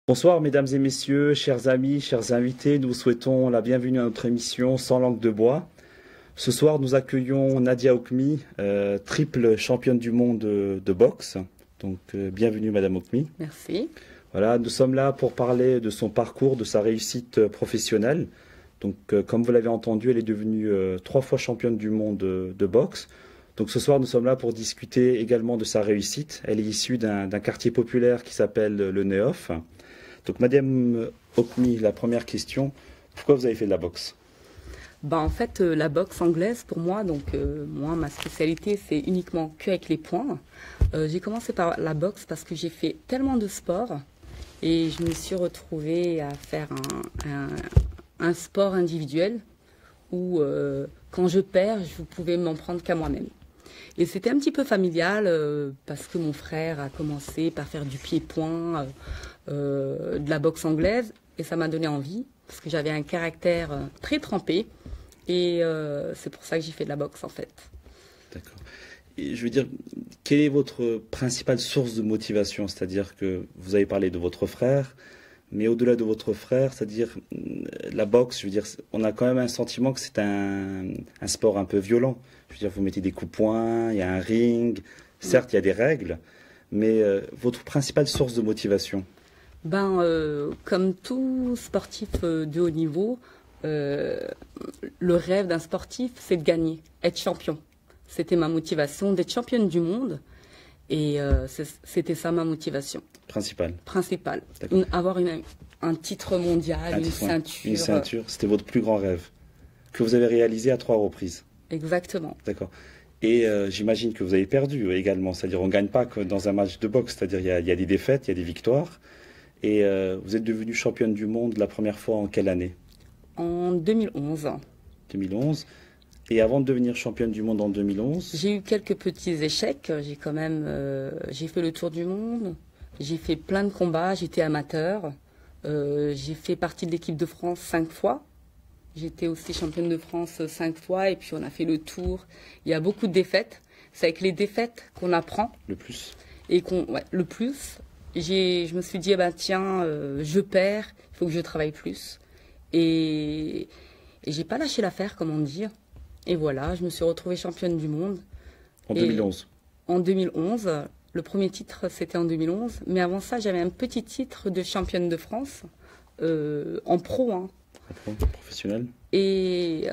Bonsoir mesdames et messieurs, chers amis, chers invités, nous vous souhaitons la bienvenue à notre émission Sans langue de bois. Ce soir nous accueillons Nadia Okmi, triple championne du monde de boxe. Donc bienvenue Madame Okmi. Merci. Voilà, nous sommes là pour parler de son parcours, de sa réussite professionnelle. Donc comme vous l'avez entendu, elle est devenue 3 fois championne du monde de boxe. Donc ce soir nous sommes là pour discuter également de sa réussite. Elle est issue d'un quartier populaire qui s'appelle le Neuf. Donc, Madame Okmi, la première question, pourquoi vous avez fait de la boxe? En fait, la boxe anglaise, pour moi, moi, ma spécialité, c'est uniquement qu'avec les poings. J'ai commencé par la boxe parce que j'ai fait tellement de sport et je me suis retrouvée à faire un sport individuel où, quand je perds, je pouvais m'en prendre qu'à moi-même. Et c'était un petit peu familial parce que mon frère a commencé par faire du pied-point, de la boxe anglaise, et ça m'a donné envie parce que j'avais un caractère très trempé et c'est pour ça que j'ai fait de la boxe en fait. D'accord. Et je veux dire, quelle est votre principale source de motivation? C'est-à-dire que vous avez parlé de votre frère, mais au-delà de votre frère, c'est-à-dire la boxe, je veux dire, on a quand même un sentiment que c'est un sport un peu violent. Je veux dire, vous mettez des coups de poing, il y a un ring, certes il y a des règles, mais votre principale source de motivation? Comme tout sportif de haut niveau, le rêve d'un sportif, c'est de gagner, être champion. C'était ma motivation, d'être championne du monde. Et c'était ça ma motivation. Principale. Avoir un titre mondial, une ceinture. Une ceinture, c'était votre plus grand rêve, que vous avez réalisé à 3 reprises. Exactement. D'accord. Et j'imagine que vous avez perdu également, c'est-à-dire on ne gagne pas que dans un match de boxe, c'est-à-dire il y a des défaites, il y a des victoires. Et vous êtes devenue championne du monde la première fois en quelle année? En 2011. 2011. Et avant de devenir championne du monde en 2011? J'ai eu quelques petits échecs. J'ai quand même, j'ai fait le tour du monde. J'ai fait plein de combats. J'étais amateur. J'ai fait partie de l'équipe de France 5 fois. J'étais aussi championne de France 5 fois. Et puis on a fait le tour. Il y a beaucoup de défaites. C'est avec les défaites qu'on apprend. Le plus. Et le plus. Je me suis dit, tiens, je perds, il faut que je travaille plus. Et j'ai pas lâché l'affaire, comme on dit. Et voilà, je me suis retrouvée championne du monde. En 2011. En 2011. Le premier titre, c'était en 2011. Mais avant ça, j'avais un petit titre de championne de France, en pro. En pro, professionnel. Et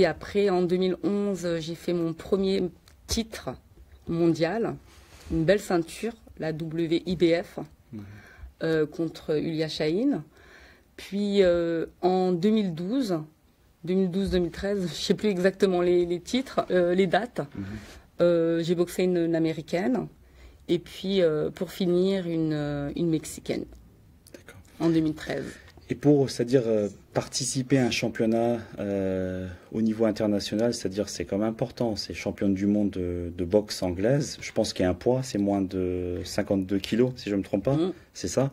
après, en 2011, j'ai fait mon premier titre mondial, une belle ceinture, la WIBF, contre Yulia Shaheen. Puis en 2012-2013, je ne sais plus exactement les titres, les dates, j'ai boxé une américaine et puis pour finir une mexicaine. En 2013. Et pour, c'est-à-dire participer à un championnat au niveau international, c'est-à-dire c'est quand même important, c'est championne du monde de boxe anglaise. Je pense qu'il y a un poids, c'est moins de 52 kilos, si je ne me trompe pas, c'est ça.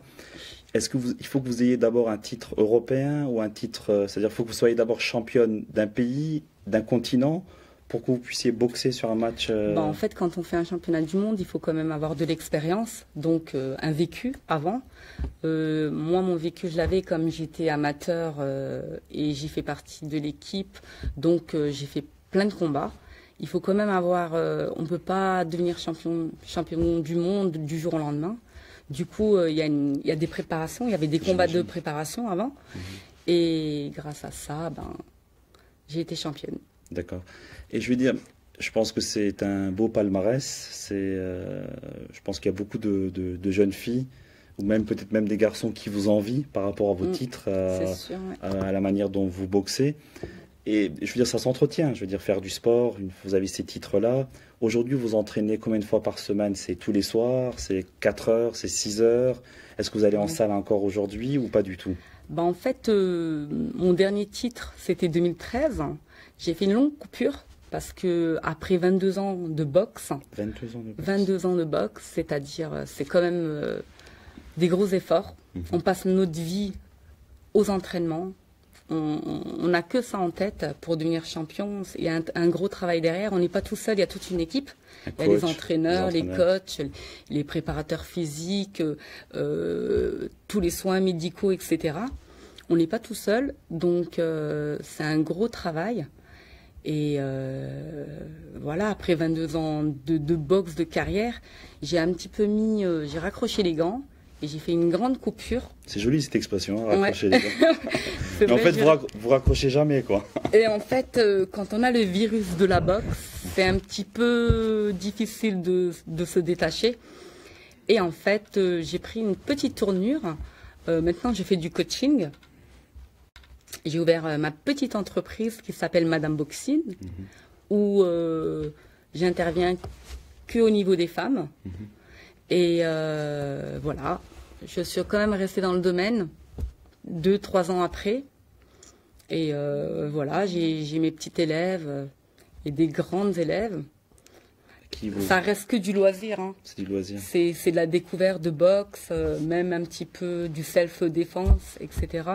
Est-ce que il faut que vous ayez d'abord un titre européen ou un titre, c'est-à-dire il faut que vous soyez d'abord championne d'un pays, d'un continent, pour que vous puissiez boxer sur un match En fait, quand on fait un championnat du monde, il faut quand même avoir de l'expérience, donc un vécu avant. Moi, mon vécu, je l'avais comme j'étais amateur et j'ai fait partie de l'équipe, donc j'ai fait plein de combats. Il faut quand même avoir, on ne peut pas devenir champion du monde du jour au lendemain. Du coup, il y a des préparations, il y avait des combats de préparation avant. Et grâce à ça, j'ai été championne. D'accord. Et je veux dire, je pense que c'est un beau palmarès. Je pense qu'il y a beaucoup de jeunes filles, ou même peut-être même des garçons qui vous envient par rapport à vos titres, à la manière dont vous boxez. Et je veux dire, ça s'entretient. Je veux dire, faire du sport, vous avez ces titres-là. Aujourd'hui, vous entraînez combien de fois par semaine? C'est tous les soirs? C'est 4 heures? C'est 6 heures? Est-ce que vous allez en salle encore aujourd'hui ou pas du tout? En fait, mon dernier titre, c'était 2013. J'ai fait une longue coupure parce que après 22 ans de boxe, 22 ans de boxe, c'est-à-dire c'est quand même des gros efforts. On passe notre vie aux entraînements, on n'a que ça en tête pour devenir champion. Il y a un gros travail derrière. On n'est pas tout seul, il y a toute une équipe. Il y a les entraîneurs, les coachs, les préparateurs physiques, tous les soins médicaux, etc. On n'est pas tout seul, donc c'est un gros travail. Et voilà, après 22 ans de boxe, de carrière, j'ai un petit peu j'ai raccroché les gants et j'ai fait une grande coupure. C'est joli cette expression, raccrocher les gants. Mais vrai, en fait, vous raccrochez jamais, quoi. Et en fait, quand on a le virus de la boxe, c'est un petit peu difficile de se détacher. Et en fait, j'ai pris une petite tournure. Maintenant, je fais du coaching. J'ai ouvert ma petite entreprise qui s'appelle Madame Boxing, où j'interviens qu'au niveau des femmes. Et voilà, je suis quand même restée dans le domaine 2-3 ans après. Et voilà, j'ai mes petits élèves et des grandes élèves. Ça reste que du loisir. Hein. C'est du loisir. C'est de la découverte de boxe, même un petit peu du self-défense, etc.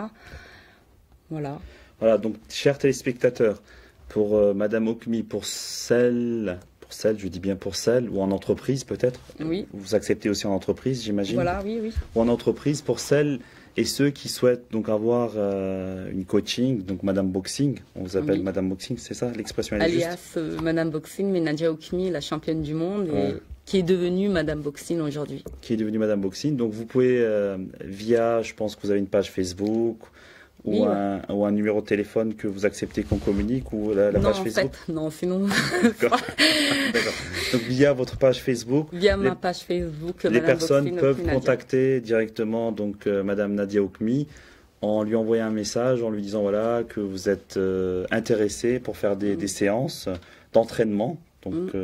Voilà. Voilà, donc, chers téléspectateurs, pour Madame Okmi, pour celle, je dis bien pour celle, ou en entreprise peut-être. Oui. Vous acceptez aussi en entreprise, j'imagine. Voilà, oui, oui. Ou en entreprise, pour celles et ceux qui souhaitent donc avoir une coaching, donc Madame Boxing, on vous appelle Madame Boxing, c'est ça l'expression? Alias Madame Boxing, mais Nadia Okmi, la championne du monde, et qui est devenue Madame Boxing aujourd'hui. Qui est devenue Madame Boxing. Donc vous pouvez, via, je pense que vous avez une page Facebook, ou, ou un numéro de téléphone que vous acceptez qu'on communique, ou la page Facebook? Non, sinon... D'accord. Donc via votre page Facebook, ma page Facebook, les personnes peuvent contacter directement donc Madame Nadia Okmi en lui envoyant un message, en lui disant voilà que vous êtes intéressé pour faire des séances d'entraînement, donc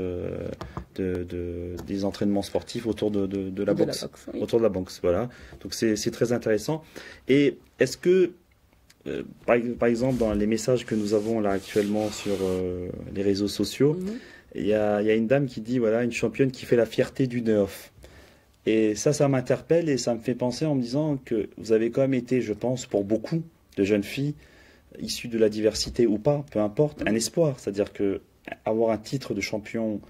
des entraînements sportifs autour de la boxe, autour de la boxe, voilà. Donc c'est très intéressant. Et est-ce que par exemple, dans les messages que nous avons là actuellement sur les réseaux sociaux, il y a une dame qui dit, voilà, une championne qui fait la fierté du néophyte. Et ça m'interpelle et ça me fait penser en me disant que vous avez quand même été, je pense, pour beaucoup de jeunes filles, issues de la diversité ou pas, peu importe, un espoir. C'est-à-dire que avoir un titre de championne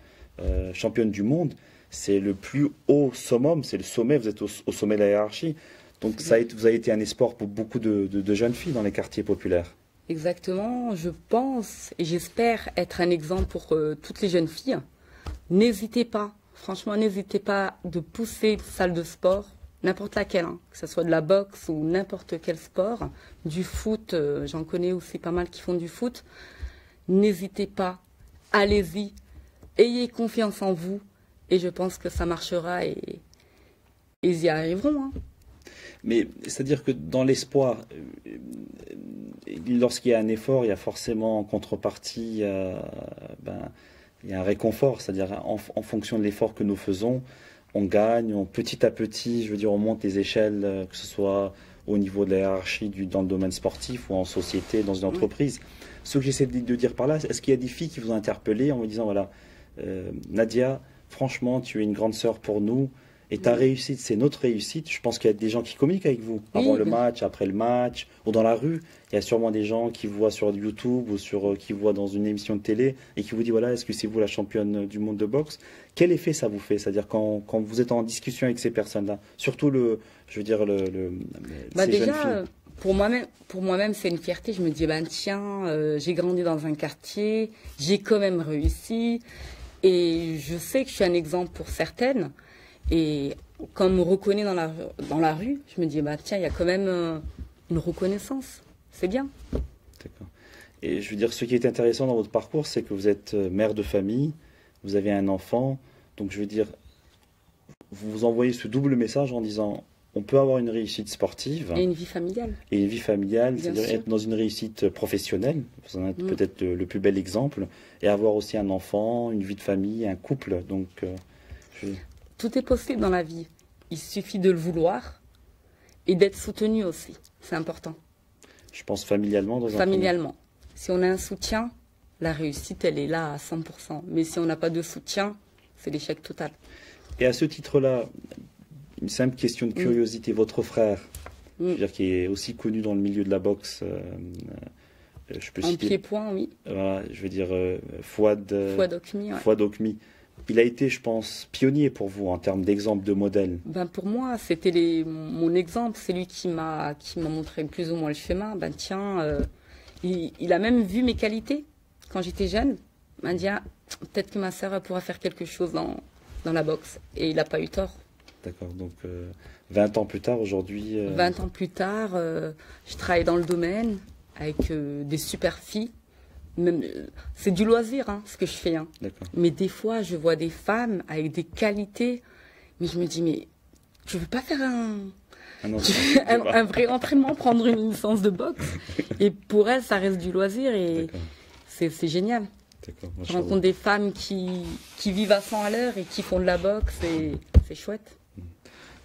du monde, c'est le plus haut summum, c'est le sommet, vous êtes au sommet de la hiérarchie. Donc vous avez été un espoir pour beaucoup de jeunes filles dans les quartiers populaires. Exactement, je pense et j'espère être un exemple pour toutes les jeunes filles. N'hésitez pas, franchement n'hésitez pas de pousser une salle de sport, n'importe laquelle, hein, que ce soit de la boxe ou n'importe quel sport, du foot, j'en connais aussi pas mal qui font du foot. N'hésitez pas, allez-y, ayez confiance en vous et je pense que ça marchera et ils y arriveront. Hein. Mais c'est-à-dire que dans l'espoir, lorsqu'il y a un effort, il y a forcément en contrepartie, il y a un réconfort. C'est-à-dire en fonction de l'effort que nous faisons, on gagne, petit à petit, je veux dire, on monte les échelles, que ce soit au niveau de la hiérarchie dans le domaine sportif ou en société, dans une entreprise. Ce que j'essaie de dire par là, est-ce qu'il y a des filles qui vous ont interpellé en vous disant, voilà, Nadia, franchement, tu es une grande sœur pour nous. Et ta réussite, c'est notre réussite. Je pense qu'il y a des gens qui communiquent avec vous avant le match, après le match, ou dans la rue. Il y a sûrement des gens qui voient sur YouTube ou qui voient dans une émission de télé et qui vous disent voilà, est-ce que c'est vous la championne du monde de boxe? Quel effet ça vous fait? C'est-à-dire quand vous êtes en discussion avec ces personnes-là, surtout ces déjà, jeunes filles. Pour moi-même, c'est une fierté. Je me dis tiens, j'ai grandi dans un quartier, j'ai quand même réussi, et je sais que je suis un exemple pour certaines. Et quand on me reconnaît dans la rue, je me dis, tiens, il y a quand même une reconnaissance. C'est bien. D'accord. Et je veux dire, ce qui est intéressant dans votre parcours, c'est que vous êtes mère de famille, vous avez un enfant. Donc, je veux dire, vous envoyez ce double message en disant, on peut avoir une réussite sportive. Et une vie familiale. Et une vie familiale, c'est-à-dire être dans une réussite professionnelle. Vous en êtes peut-être le plus bel exemple. Et avoir aussi un enfant, une vie de famille, un couple. Donc, tout est possible dans la vie. Il suffit de le vouloir et d'être soutenu aussi. C'est important. Je pense familialement. Familialement. Si on a un soutien, la réussite, elle est là à 100%. Mais si on n'a pas de soutien, c'est l'échec total. Et à ce titre-là, une simple question de curiosité. Votre frère, je veux dire, qui est aussi connu dans le milieu de la boxe. Je peux En citer, pied-point, oui. voilà, je veux dire, Fouad, Fouad Okmi, ouais. Fouad Okmi. Il a été, je pense, pionnier pour vous en termes d'exemple de modèle. Ben pour moi, c'était mon exemple. C'est lui qui m'a montré plus ou moins le chemin. Ben tiens, il a même vu mes qualités quand j'étais jeune. Il m'a dit, ah, peut-être que ma sœur elle pourra faire quelque chose dans la boxe. Et il n'a pas eu tort. D'accord, donc 20 ans plus tard, aujourd'hui... 20 ans plus tard, je travaille dans le domaine avec des super filles. Même, c'est du loisir, hein, ce que je fais. Hein. Mais des fois, je vois des femmes avec des qualités, mais je me dis, mais tu veux pas faire un vrai entraînement, prendre une licence de boxe? Et pour elles, ça reste du loisir et c'est génial. Je rencontre des femmes qui vivent à 100 à l'heure et qui font de la boxe et c'est chouette.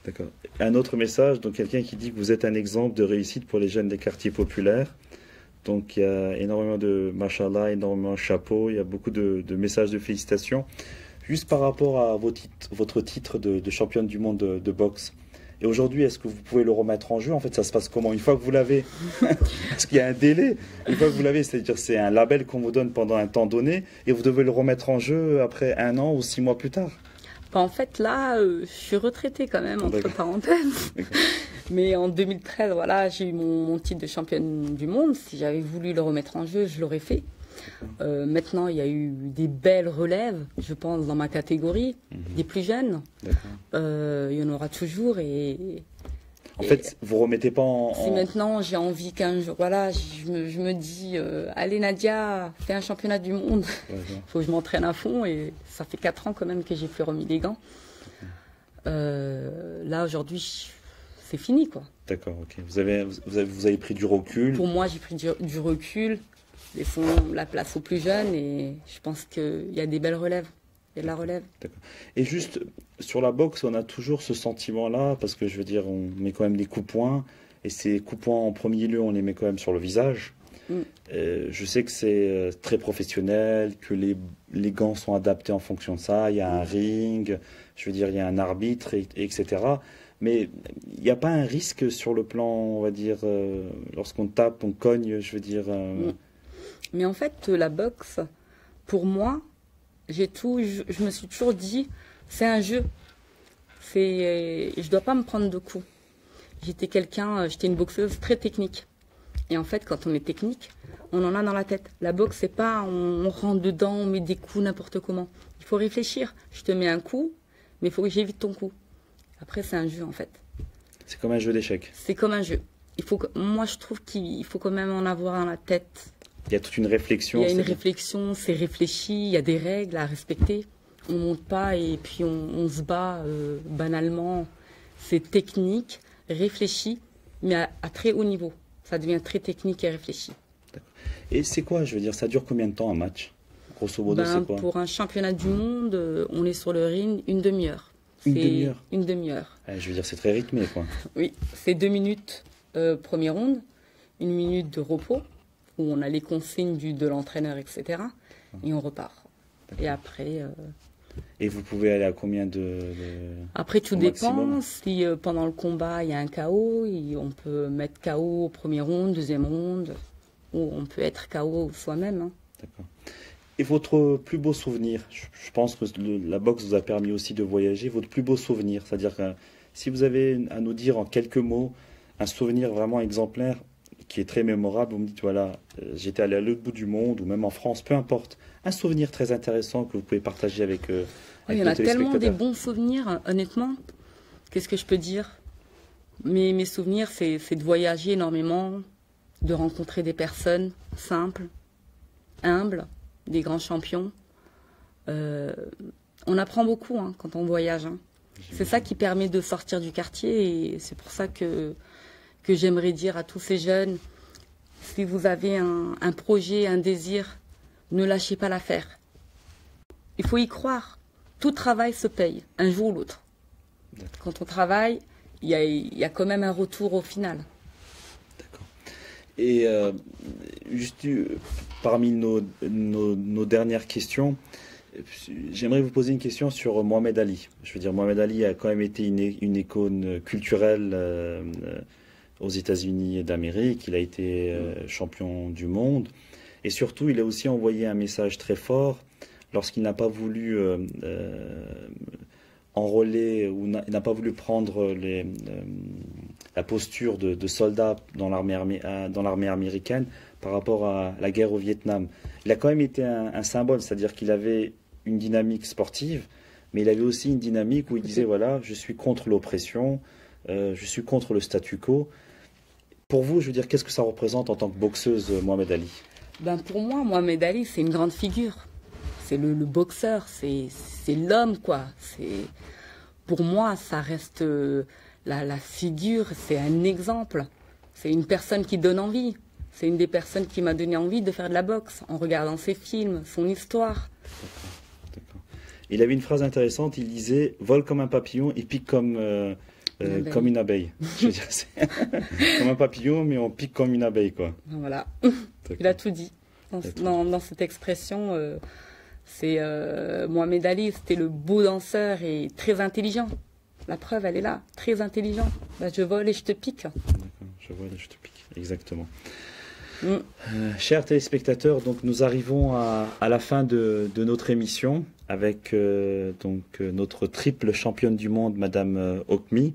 D'accord. Un autre message, donc quelqu'un qui dit que vous êtes un exemple de réussite pour les jeunes des quartiers populaires. Donc il y a énormément de machallah, énormément de chapeau, il y a beaucoup de messages de félicitations. Juste par rapport à votre titre de championne du monde de boxe. Et aujourd'hui, est-ce que vous pouvez le remettre en jeu? En fait, ça se passe comment? Une fois que vous l'avez, parce qu'il y a un délai, une fois que vous l'avez, c'est-à-dire c'est un label qu'on vous donne pendant un temps donné, et vous devez le remettre en jeu après 1 an ou 6 mois plus tard. En fait, là, je suis retraitée quand même, entre parenthèses. Mais en 2013, voilà, j'ai eu mon titre de championne du monde. Si j'avais voulu le remettre en jeu, je l'aurais fait. Maintenant, il y a eu des belles relèves, je pense, dans ma catégorie, des plus jeunes. Il y en aura toujours. En fait, vous remettez pas en... Si maintenant j'ai envie qu'un jour, voilà, je me dis, allez Nadia, fais un championnat du monde. Faut que je m'entraîne à fond et ça fait 4 ans quand même que j'ai plus remis les gants. Là aujourd'hui, c'est fini quoi. D'accord, ok. Vous avez pris du recul. Pour moi, j'ai pris du recul, laissons la place aux plus jeunes et je pense qu'il y a des belles relèves. Il y a de la relève. D'accord. Et juste, sur la boxe, on a toujours ce sentiment-là, parce que je veux dire, on met quand même des coups-points, et ces coups-points, en premier lieu, on les met quand même sur le visage. Je sais que c'est très professionnel, que les gants sont adaptés en fonction de ça, il y a un ring, je veux dire, il y a un arbitre, etc. Mais il n'y a pas un risque sur le plan, on va dire, lorsqu'on tape, on cogne, je veux dire... Mais en fait, la boxe, pour moi... je me suis toujours dit, c'est un jeu. Je dois pas me prendre de coups. J'étais une boxeuse très technique. Et en fait, quand on est technique, on en a dans la tête. La boxe, c'est pas, on rentre dedans, on met des coups n'importe comment. Il faut réfléchir. Je te mets un coup, mais il faut que j'évite ton coup. Après, c'est un jeu, en fait. C'est comme un jeu d'échecs. C'est comme un jeu. Moi, je trouve qu'il faut quand même en avoir dans la tête. Il y a toute une réflexion. Il y a une réflexion, c'est réfléchi, il y a des règles à respecter. On ne monte pas et puis on se bat banalement. C'est technique, réfléchi, mais à très haut niveau. Ça devient très technique et réfléchi. Et c'est quoi, je veux dire, ça dure combien de temps un match? Grosso modo, c'est quoi? Pour un championnat du monde, on est sur le ring une demi-heure. Une demi-heure? Une demi-heure. Je veux dire, c'est très rythmé, quoi. Oui, c'est 2 minutes première ronde, 1 minute de repos, où on a les consignes de l'entraîneur, etc. Et on repart. Et après... Et vous pouvez aller à combien Après, tout dépend. Si pendant le combat, il y a un KO, on peut mettre KO au premier round, deuxième round, ou on peut être KO soi-même. Hein. D'accord. Et votre plus beau souvenir? Je pense que la boxe vous a permis aussi de voyager. Votre plus beau souvenir, c'est-à-dire que si vous avez à nous dire en quelques mots un souvenir vraiment exemplaire, qui est très mémorable, vous me dites, voilà, j'étais allé à l'autre bout du monde, ou même en France, peu importe. Un souvenir très intéressant que vous pouvez partager avec il y en a tellement des bons souvenirs, honnêtement. Qu'est-ce que je peux dire? Mes souvenirs, c'est de voyager énormément, de rencontrer des personnes simples, humbles, des grands champions. On apprend beaucoup quand on voyage. C'est ça qui permet de sortir du quartier et c'est pour ça que j'aimerais dire à tous ces jeunes, si vous avez un projet, un désir, ne lâchez pas l'affaire. Il faut y croire. Tout travail se paye, un jour ou l'autre. Quand on travaille, il y a quand même un retour au final. D'accord. Et juste parmi nos dernières questions, j'aimerais vous poser une question sur Mohamed Ali. Je veux dire, Mohamed Ali a quand même été une icône culturelle aux États-Unis d'Amérique. Il a été champion du monde. Et surtout, il a aussi envoyé un message très fort lorsqu'il n'a pas voulu enrôler ou n'a pas voulu prendre la posture de soldat dans l'armée américaine par rapport à la guerre au Vietnam. Il a quand même été un symbole, c'est-à-dire qu'il avait une dynamique sportive, mais il avait aussi une dynamique où il disait, voilà, je suis contre l'oppression, je suis contre le statu quo. Pour vous, je veux dire, qu'est-ce que ça représente en tant que boxeuse, Mohamed Ali? Ben pour moi, Mohamed Ali, c'est une grande figure. C'est le boxeur, c'est l'homme, quoi. Pour moi, ça reste la figure, c'est un exemple. C'est une personne qui donne envie. C'est une des personnes qui m'a donné envie de faire de la boxe en regardant ses films, son histoire. D'accord. Il avait une phrase intéressante, il disait « Vole comme un papillon et pique comme une abeille. » Je veux dire, c'est comme un papillon, mais on pique comme une abeille, quoi. Voilà, il a tout dit. Dans cette expression, Mohamed Ali, c'était le beau danseur et très intelligent. La preuve, elle est là, très intelligent. Bah, je vole et je te pique. D'accord, je vole et je te pique, exactement. Chers téléspectateurs, donc nous arrivons à la fin de notre émission avec notre triple championne du monde, Madame Okmi.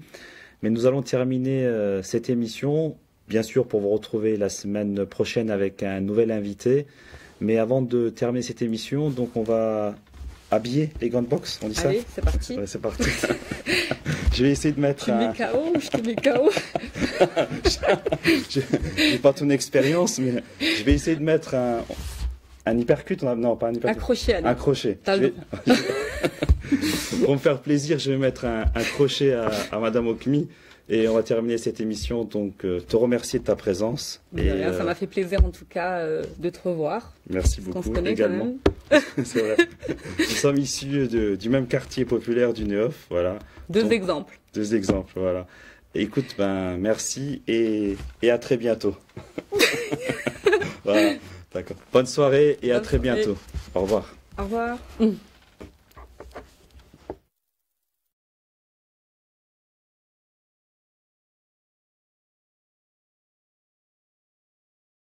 Mais nous allons terminer cette émission, bien sûr, pour vous retrouver la semaine prochaine avec un nouvel invité. Mais avant de terminer cette émission, donc on va habiller les gants de boxe, on dit ça? Allez, c'est parti. Ouais, c'est parti. Je vais essayer de mettre Tu mets KO ou je te mets KO? Je n'ai pas ton expérience, mais je vais essayer de mettre un hypercute. Non, pas un hypercute. Un crochet, allez. Un crochet. Pour me faire plaisir, je vais mettre un crochet à Madame Okmi. Et on va terminer cette émission, donc te remercier de ta présence. Ça m'a fait plaisir en tout cas de te revoir. Merci beaucoup. On se connaît également. C'est vrai. Nous sommes issus du même quartier populaire du Neuf, voilà. Deux exemples. Deux exemples, voilà. Et écoute, merci et à très bientôt. Voilà, d'accord. Bonne soirée et à très bientôt. Au revoir. Au revoir.